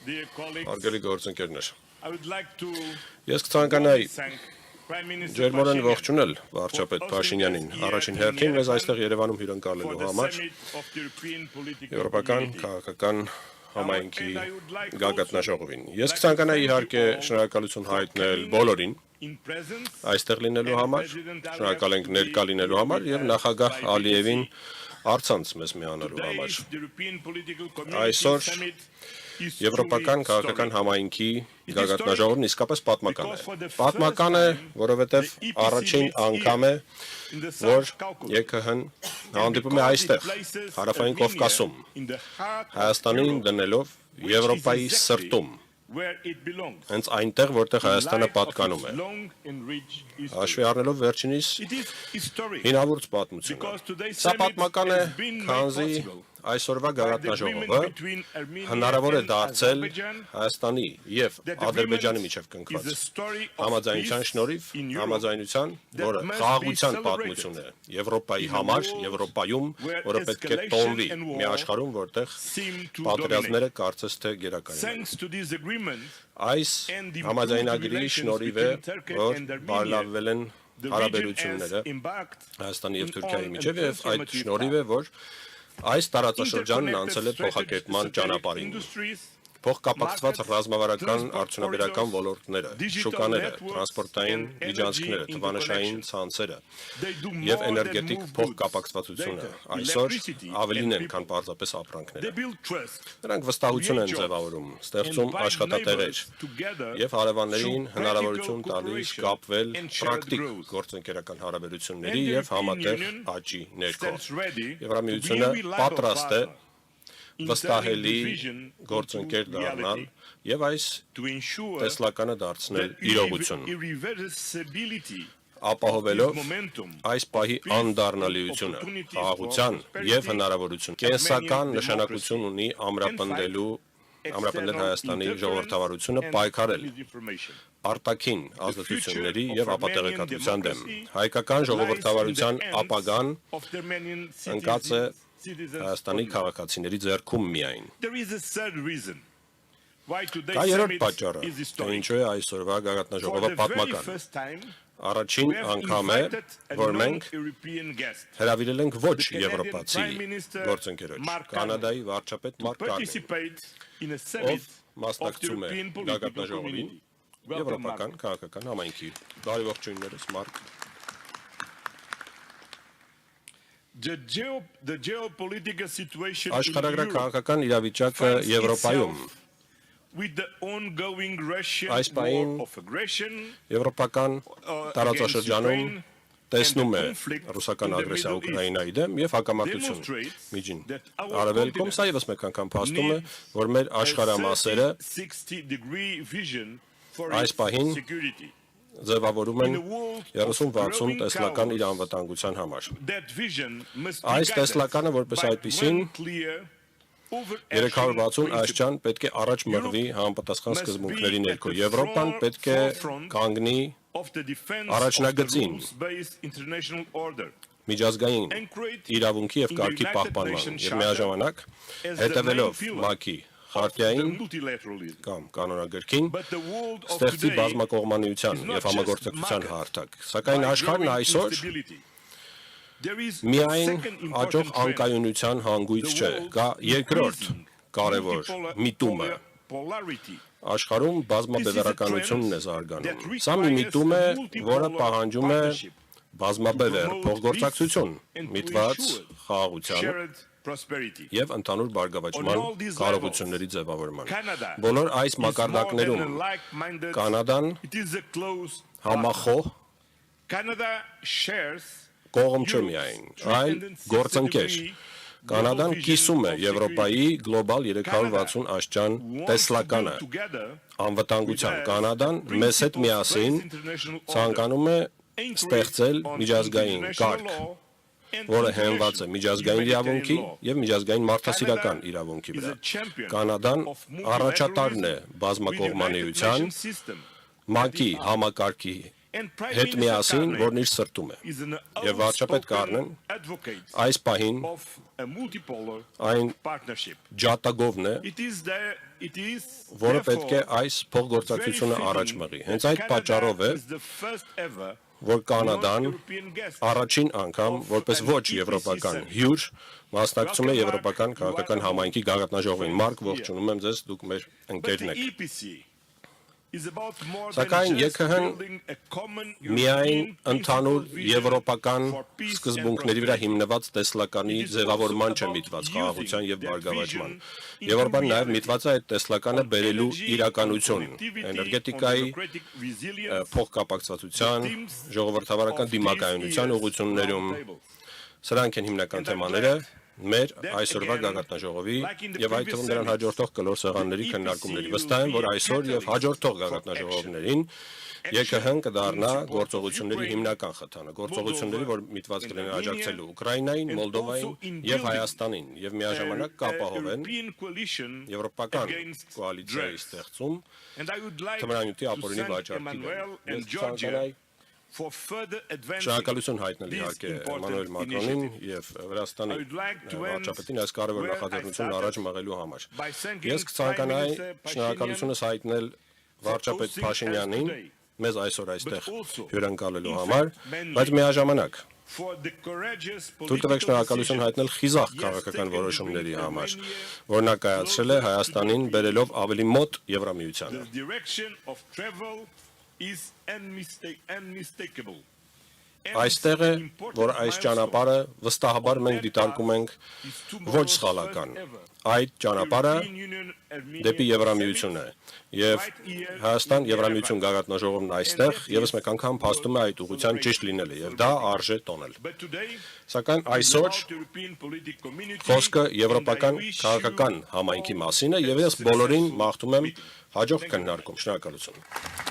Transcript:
Հարգելի գործընկերներ, ես կցանկանայի ջերմորեն ողջունել վարչապետ Փաշինյանին առաջին հերթին մեզ այստեղ Երևանում հյուրընկալելու համար Եվրոպական քաղաքական համայնքի գագաթնաժողովին։ Ես կցանկանայի իհարկե շնորհակալություն հայտնել բոլորին այստեղ լինելու համար, շնորհակալ ենք ներկա լինելու համար եւ նախագահ Ալիևին առցանց մեզ միանալու համար։ Այսօր Եվրոպական քաղաքական համայնքի գագաթնաժողովն իսկապես պատմական է։ Պատմական է, որովհետև առաջին անգամ է, որ ԵՔՀ-ն հանդիպում է այստեղ, Հարավային Կովկասում, Հայաստանին դնելով Եվրոպայի սրտում, հենց այնտեղ, որտեղ Հայաստանը պատկանում է, հաշվի առնելով վերջինիս հինավուրց պատմությունը։ Սա պատմական է, քանզի այսօրվա գագաթնաժողովը հնարավոր է դարձել Հայաստանի եւ Ադրբեջանի միջև կնքված համաձայնության շնորհիվ, համաձայնության, որը խաղաղության պատմություն է Եվրոպայի համար, Եվրոպայում, որը պետք է տոնվի մի աշխարհում, որտեղ պատերազմները կարծես թե գերակայում են։ Այս համաձայնագրի շնորհիվ է, որ բարելավվել են հարաբերությունները Հայաստանի եւ Թուրքիայի միջև եւ այդ շնորհիվ է, որ այս տարածաշրջանն անցել է փոխակերպման ճանապարհին։ Փոխկապակցված ռազմավարական արդյունաբերական ոլորտները, շուկաները, տրանսպորտային միջանցքները, թվանշային ցանցերը եւ էներգետիկ փոխկապակցվածությունը այսօր ավելին են, քան պարզապես ապրանքները։ Նրանք վստահություն են ձևավորում, ստեղծում աշխատատեղեր եւ հարևաններին հնարավորություն տալիս կապվել պրակտիկ գործընկերական հարաբերությունների եւ համատեղ աճի ներքո։ Եվրամիությունը պատրաստ է վստահելի գործընկեր դառնալ եւ այս տեսլականը դարձնել իրողություն, ապահովելով այս պահի անդառնալիությունը, խաղաղության եւ հնարավորություն կենսական նշանակություն ունի ամրապնդել Հայաստանի ժողովրդավարությունը պայքարել արտաքին ազդեցությունների եւ ապատեղեկատվության դեմ։ Հայկական ժողովրդավարության ապագան ընկած է Հայաստանի քաղաքացիների ձեռքում միայն։ Կա երրորդ պատճառը, թե ինչու է այսօրվա գագաթնաժողովը պատմական։ Առաջին անգամ է, որ մենք հրավիրել ենք ոչ եվրոպացի գործընկերոջ, Կանադայի վարչապետ Մարկ Կարնին, ով մասնակցում է գագաթնաժողովին Եվրոպական քաղաքական համայնքի։ Բարի ողջույններս, Մարկ։ Աշխարհագրական քաղաքական իրավիճակը Եվրոպայում այս պահին եվրոպական տարածաշրջանում տեսնում է ռուսական ագրեսիա Ուկրաինայի դեմ եւ հակամարտություն միջին արևելքում, սա եւս մեկ անգամ փաստում է, որ մեր աշխարհամասերը այս պահին ձևավորում են 30-60 տեսլական իր անվտանգության համար։ Այս տեսլականը որպես այդպիսին 360 աստիճան պետք է առաջ մղվի համապատասխան սկզբունքների ներքո։ Եվրոպան պետք է կանգնի առաջնագծին միջազգային իրավունքի եւ կարգի պահպանման եւ միաժամանակ հետևելով ՄԱԿ-ի Խարտիային կամ կանոնագրքին ստեղծի բազմակողմանիության եւ համագործակցության հարթակ։ Սակայն աշխարհն այսօր միայն աճող անկայունության հանգույց չէ, կա երկրորդ կարևոր միտումը։ Աշխարհում բազմաբևեռականությունն է զարգանում։ Սա մի միտում է, որը պահանջում է բազմաբևեռ փոխգործակցություն, միտված խաղաղության եւ ընդհանուր բարգավաճման կարողությունների ձևավորման։ Բոլոր այս մակարդակներում Կանադան համախոհ կողմ չէ միայն, այլ գործընկեր։ Կանադան կիսում է Եվրոպայի գլոբալ 360 աստիճան տեսլականը անվտանգության։ Կանադան մեզ հետ միասին ցանկանում է ստեղծել միջազգային կարգ, որը հենված է միջազգային իրավունքի եւ միջազգային մարդասիրական իրավունքի վրա։ Կանադան առաջատարն է բազմակողմանիության, ՄԱԿ-ի համակարգի հետ միասին, որն իր սրտում է։ Եվ վարչապետ Կարնեն այս պահին այն ջատագովն է, որը պետք է այս փոխգործակցությունը առաջ մղի։ Հենց այդ պատճառով է, որ Կանադան առաջին անգամ, որպես ոչ եվրոպական հյուր, մասնակցում է Եվրոպական քաղաքական համայնքի գագաթնաժողովին։ Մարկ, ողջունում եմ ձեզ, դուք մեր ընկերն եք։ Սակայն ԵՔՀ-ն միայն ընդհանուր եվրոպական սկզբունքների վրա հիմնված տեսլականի ձևավորման չէ միտված խաղաղության եւ բարգավաճման։ Եվրոպան նաեւ միտված է այդ տեսլականը բերելու իրականություն, էներգետիկայի, փոխկապակցվածության, ժողովրդավարական դիմակայունության ուղղություններում։ Սրանք են հիմնական թեմաները մեր այսօրվա գագաթնաժողովի եւ այդ թվում նրան հաջորդող կլոր սեղանների քննարկումների։ Վստահ եմ, որ այսօր եւ հաջորդող գագաթնաժողովներին ԵՔՀ-ն կդառնա գործողությունների հիմնական խթանը, գործողությունների, որ միտված կլինեն աջակցելու Ուկրաինային, Մոլդովային եւ Հայաստանին եւ միաժամանակ կապահովեն եվրոպական կոալիցիայի ստեղծում թմրանյութի ապօրինի վաճառքի Շնորհակալություն հայտնել իհարկե Էմանուել Մակրոնին եւ Վրաստանի վարչապետին այս կարևոր նախաձեռնությունն առաջ մղելու համար։ Ես կցանկանայի շնորհակալությունս հայտնել վարչապետ Փաշինյանին մեզ այսօր այստեղ հյուրընկալելու համար, բայց միաժամանակ թույլ տվեք շնորհակալություն հայտնել խիզախ քաղաքական որոշումների համար, որ նա կայացրել է Հայաստանին բերելով ավելի մոտ Եվրամիությանը։ Այստեղ է, որ այս ճանապարհը վստահաբար մենք դիտարկում ենք ոչ սխալական։ Այդ ճանապարհը դեպի Եվրամիություն է։ Եվ Հայաստան Եվրամիություն գագաթնաժողովն այստեղ եւս մեկ անգամ փաստում է այդ ուղղության ճիշտ լինելը եւ դա արժե տոնել։ Սակայն այսօր խոսքը եվրոպական քաղաքական համայնքի մասին է եւ ես բոլորին մաղթում եմ հաջող քննարկում։ Շնորհակալություն։